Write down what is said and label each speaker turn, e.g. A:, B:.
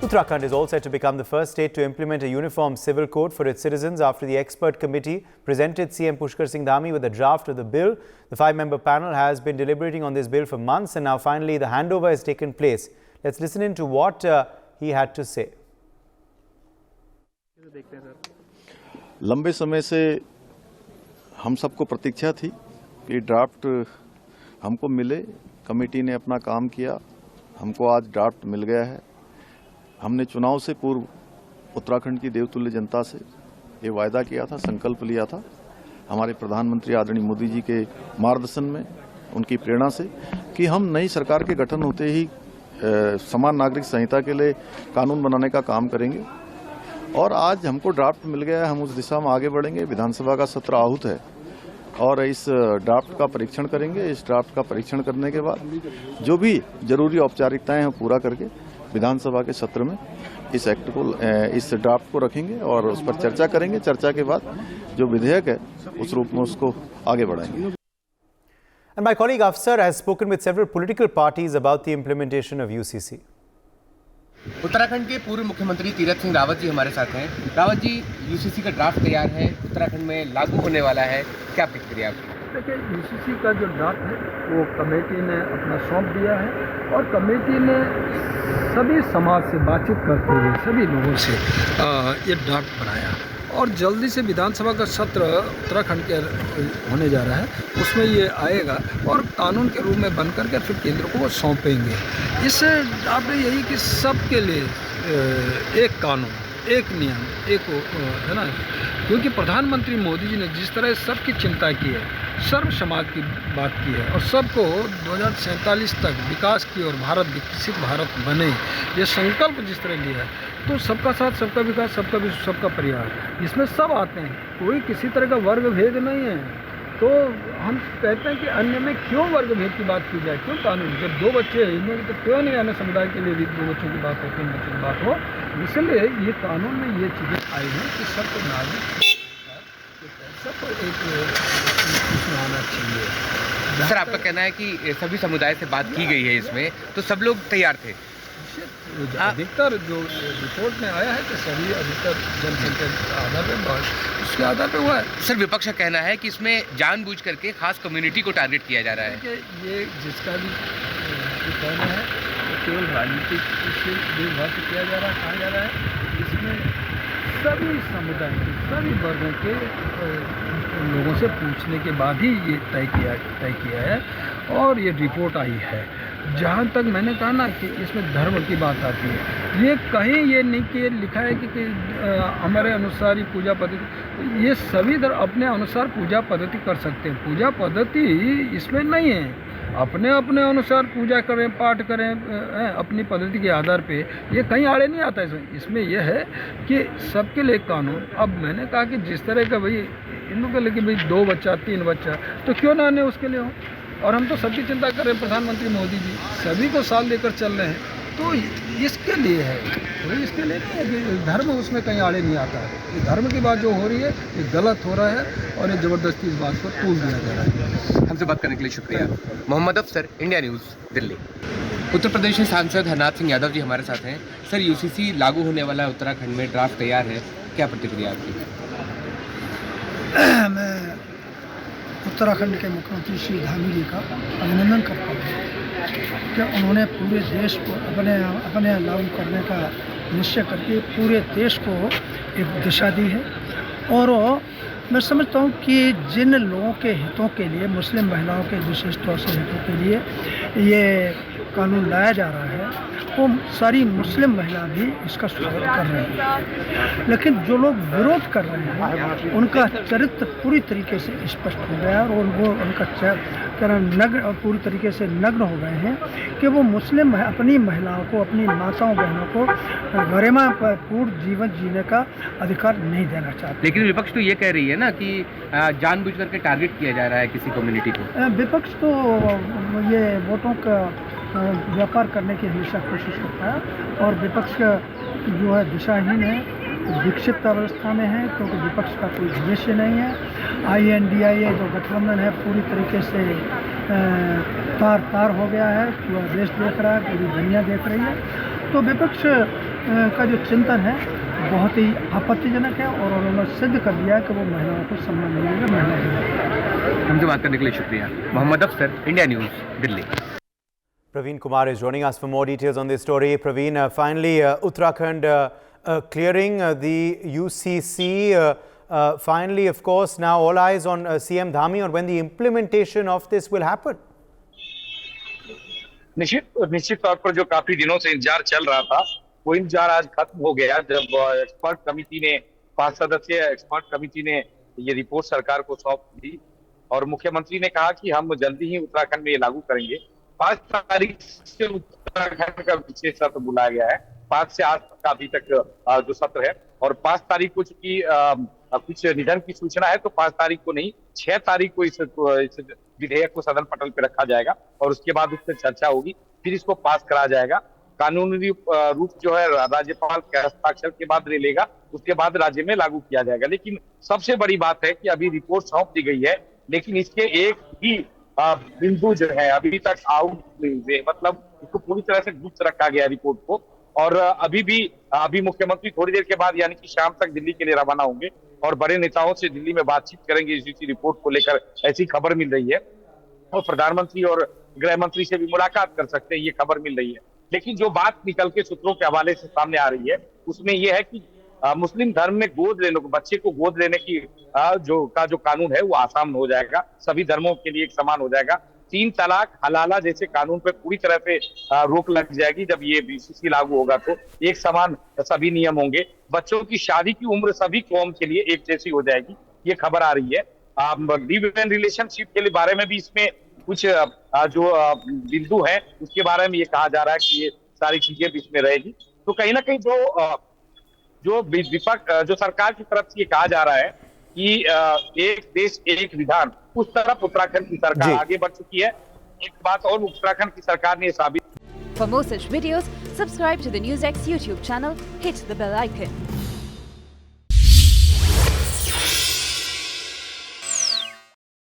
A: Uttarakhand is all set to become the first state to implement a uniform civil code for its citizens after the expert committee presented CM Pushkar Singh Dhami with a draft of the bill. The 5-member panel has been deliberating on this bill for months and now finally the handover has taken place. Let's listen in to what he had to say.
B: लंबे समय से हम सबको प्रतीक्षा थी कि draft हमको मिले। Committee ने अपना काम किया, हमको आज ड्राफ्ट मिल गया है। हमने चुनाव से पूर्व उत्तराखंड की देवतुल्य जनता से ये वायदा किया था, संकल्प लिया था, हमारे प्रधानमंत्री आदरणीय मोदी जी के मार्गदर्शन में, उनकी प्रेरणा से, कि हम नई सरकार के गठन होते ही समान नागरिक संहिता के लिए कानून बनाने का काम करेंगे। और आज हमको ड्राफ्ट मिल गया है, हम उस दिशा में आगे बढ़ेंगे। विधानसभा का सत्र आहूत है और इस ड्राफ्ट का परीक्षण करेंगे। इस ड्राफ्ट का परीक्षण करने के बाद जो भी जरूरी औपचारिकताएं हैं पूरा करके विधानसभा के सत्र में इस एक्ट को, इस ड्राफ्ट को रखेंगे और उस पर चर्चा करेंगे। चर्चा के बाद जो विधेयक है उस रूप में उसको आगे बढ़ाएंगे।
A: And my colleague Afsar has spoken with several political parties about the implementation of UCC.
C: Uttarakhand के पूर्व मुख्यमंत्री तीरथ सिंह रावत जी हमारे साथ हैं। रावत जी, यूसीसी का ड्राफ्ट तैयार है, उत्तराखंड में लागू होने वाला है, क्या प्रतिक्रिया आपकी?
D: देखिए, यूसीसी का जो ड्राफ्ट है वो कमेटी ने अपना सौंप दिया है और कमेटी ने सभी समाज से बातचीत करते हुए सभी लोगों से ये ड्राफ्ट बनाया और जल्दी से विधानसभा का सत्र उत्तराखंड के होने जा रहा है, उसमें ये आएगा और कानून के रूप में बन करके फिर केंद्र को वो सौंपेंगे। इस ड्राफ्ट में यही कि सबके लिए एक कानून, एक नियम, एक है ना, क्योंकि प्रधानमंत्री मोदी जी ने जिस तरह सबकी चिंता की है, सर्व समाज की बात की है और सबको 2047 तक विकास की और भारत विकसित भारत बने, ये संकल्प जिस तरह लिया है, तो सबका साथ, सबका विकास, सबका विश्व, सबका परिवार, इसमें सब आते हैं, कोई किसी तरह का वर्ग भेद नहीं है। तो हम कहते हैं कि अन्य में क्यों वर्ग भेद की बात की जाए, क्यों कानून, जब दो बच्चे हैं इनमें तो क्यों नहीं अन्य समुदाय के लिए भी दो बच्चों की बात हो, तीन बच्चों की बात हो। इसलिए ये कानून में ये चीज़ें आई हैं कि सबको नागरिक, सबको एक उसमें आना चाहिए।
C: सर, आपका कहना है कि सभी समुदाय से बात की गई है इसमें, तो सब लोग तैयार थे?
D: अधिकतर जो रिपोर्ट में आया है कि सभी अधिकतर जनसंख्या के आधार पर, उसके आधार पर हुआ है।
C: सर, विपक्ष का कहना है कि इसमें जानबूझ करके खास कम्युनिटी को टारगेट किया जा रहा है।
D: कि ये जिसका भी कहना है तो केवल राजनीतिक देखभाल से किया जा रहा है, कहा जा रहा है। इसमें सभी समुदाय के, सभी वर्गों के लोगों से पूछने के बाद ही ये तय किया है और ये रिपोर्ट आई है। जहाँ तक मैंने कहा ना कि इसमें धर्म की बात आती है, ये कहीं ये नहीं कि लिखा है कि हमारे अनुसार ही पूजा पद्धति, ये सभी अपने अनुसार पूजा पद्धति कर सकते हैं। पूजा पद्धति इसमें नहीं है, अपने अपने अनुसार पूजा करें, पाठ करें अपनी पद्धति के आधार पे, ये कहीं आड़े नहीं आता है। इसमें यह है कि सबके लिए कानून। अब मैंने कहा कि जिस तरह का भाई इन लोगों के लिए कि भाई 2 बच्चा 3 बच्चा, तो क्यों ना आने उसके लिए हो। और हम तो सबकी चिंता कर रहे हैं, प्रधानमंत्री मोदी जी सभी को साथ लेकर चल रहे हैं, तो इसके लिए है। तो इसके लिए नहीं है कि धर्म उसमें कहीं आड़े नहीं आता है। धर्म की बात जो हो रही है ये गलत हो रहा है और ये ज़बरदस्ती इस बात को तूल दिया जा रहा है।
C: हमसे बात करने के लिए शुक्रिया। मोहम्मद अफसर, इंडिया न्यूज़, दिल्ली। उत्तर प्रदेश के सांसद हरनाथ सिंह यादव जी हमारे साथ हैं। सर, यूसीसी लागू होने वाला है उत्तराखंड में, ड्राफ्ट तैयार है, क्या प्रतिक्रिया आपकी?
E: मैं उत्तराखंड के मुख्यमंत्री श्री धामी जी का अभिनंदन करता हूँ कि उन्होंने पूरे देश को अपने लागू करने का निश्चय करके पूरे देश को एक दिशा दी है। और मैं समझता हूँ कि जिन लोगों के हितों के लिए, मुस्लिम महिलाओं के विशेष तौर से हितों के लिए ये कानून लाया जा रहा है, वो सारी मुस्लिम महिला भी इसका स्वागत कर रहे हैं। लेकिन जो लोग विरोध कर रहे हैं उनका चरित्र पूरी तरीके से स्पष्ट हो गया और वो उनका नग्न, पूरी तरीके से नग्न हो गए हैं कि वो मुस्लिम अपनी महिलाओं को, अपनी माताओं बहनों को गरिमापूर्ण जीवन जीने का अधिकार नहीं देना चाहते।
C: लेकिन विपक्ष तो ये कह रही है ना कि जानबूझ करके टारगेट किया जा रहा है किसी कम्युनिटी को।
E: विपक्ष तो ये वोटों का व्यापार करने की हमेशा कोशिश करता है और विपक्ष का जो है दिशाहीन है, विक्षिप्त अवस्था में है, क्योंकि विपक्ष का कोई भविष्य नहीं है। INDIA जो गठबंधन है पूरी तरीके से तार हो गया है, पूरा देश देख रहा है, पूरी दुनिया देख रही है तो विपक्ष का जो चिंतन है बहुत ही आपत्तिजनक है और उन्होंने सिद्ध कर दिया कि वो महिलाओं को सम्मान मिलेगा, महिला दिवस।
C: हमसे बात करने के लिए शुक्रिया। मोहम्मद अफसर, India news, Delhi.
A: Praveen Kumar is joining us for more details on this story. Praveen, finally, Uttarakhand clearing the UCC. Finally, of course, now all eyes on CM Dhami on when the implementation of this will happen.
F: निश्चित तौर पर जो काफी दिनों से इंतजार चल रहा था वो इंतजार आज खत्म हो गया जब एक्सपर्ट कमेटी ने 5 सदस्यीय एक्सपर्ट कमेटी ने ये रिपोर्ट सरकार को सौंप दी और मुख्यमंत्री ने कहा कि हम जल्दी ही उत्तराखंड में ये लागू करेंगे। 5 तारीख से उत्तराखंड का विशेष सत्र बुलाया गया है। 5 से 8 का अभी तक जो सत्र है और 5 तारीख को चूंकि कुछ निधन की सूचना है तो 5 तारीख को नहीं 6 तारीख को इस विधेयक को सदन पटल पे रखा जाएगा और उसके बाद उस पर चर्चा होगी, फिर इसको पास करा जाएगा। कानूनी रूप जो है राज्यपाल के हस्ताक्षर के बाद ले लेगा, उसके बाद राज्य में लागू किया जाएगा। लेकिन सबसे बड़ी बात है कि अभी रिपोर्ट सौंप दी गई है लेकिन इसके एक ही बिंदु जो है अभी तक आउट नहीं हुए, मतलब इसको पूरी तरह से गुप्त रखा गया रिपोर्ट को। और अभी मुख्यमंत्री थोड़ी देर के बाद यानी कि शाम तक दिल्ली के लिए रवाना होंगे और बड़े नेताओं से दिल्ली में बातचीत करेंगे इसी रिपोर्ट को लेकर, ऐसी खबर मिल रही है। और प्रधानमंत्री और गृह मंत्री से भी मुलाकात कर सकते हैं, ये खबर मिल रही है। लेकिन जो बात निकल के सूत्रों के हवाले से सामने आ रही है उसमें यह है कि मुस्लिम धर्म में गोद लेने को, बच्चे को गोद लेने की जो कानून है वो आसान हो जाएगा, सभी धर्मों के लिए एक समान हो जाएगा। 3 तलाक, हलाला जैसे कानून पे पूरी तरह से रोक लग जाएगी। जब ये बीसीसी लागू होगा तो एक समान सभी नियम होंगे। बच्चों की शादी की उम्र सभी कौम के लिए एक जैसी हो जाएगी, ये खबर आ रही है। लिव इन रिलेशनशिप के बारे में भी इसमें कुछ जो बिंदु है उसके बारे में ये कहा जा रहा है कि ये सारी चीजें भी इसमें रहेगी। तो कहीं ना कहीं जो विपक्ष जो सरकार की तरफ से ये कहा जा रहा है कि एक देश एक विधान, उस तरफ उत्तराखंड की सरकार आगे बढ़ चुकी है। एक बात और उत्तराखंड की सरकार ने साबित।
G: For more such videos, subscribe to the NewsX YouTube channel, hit the bell icon.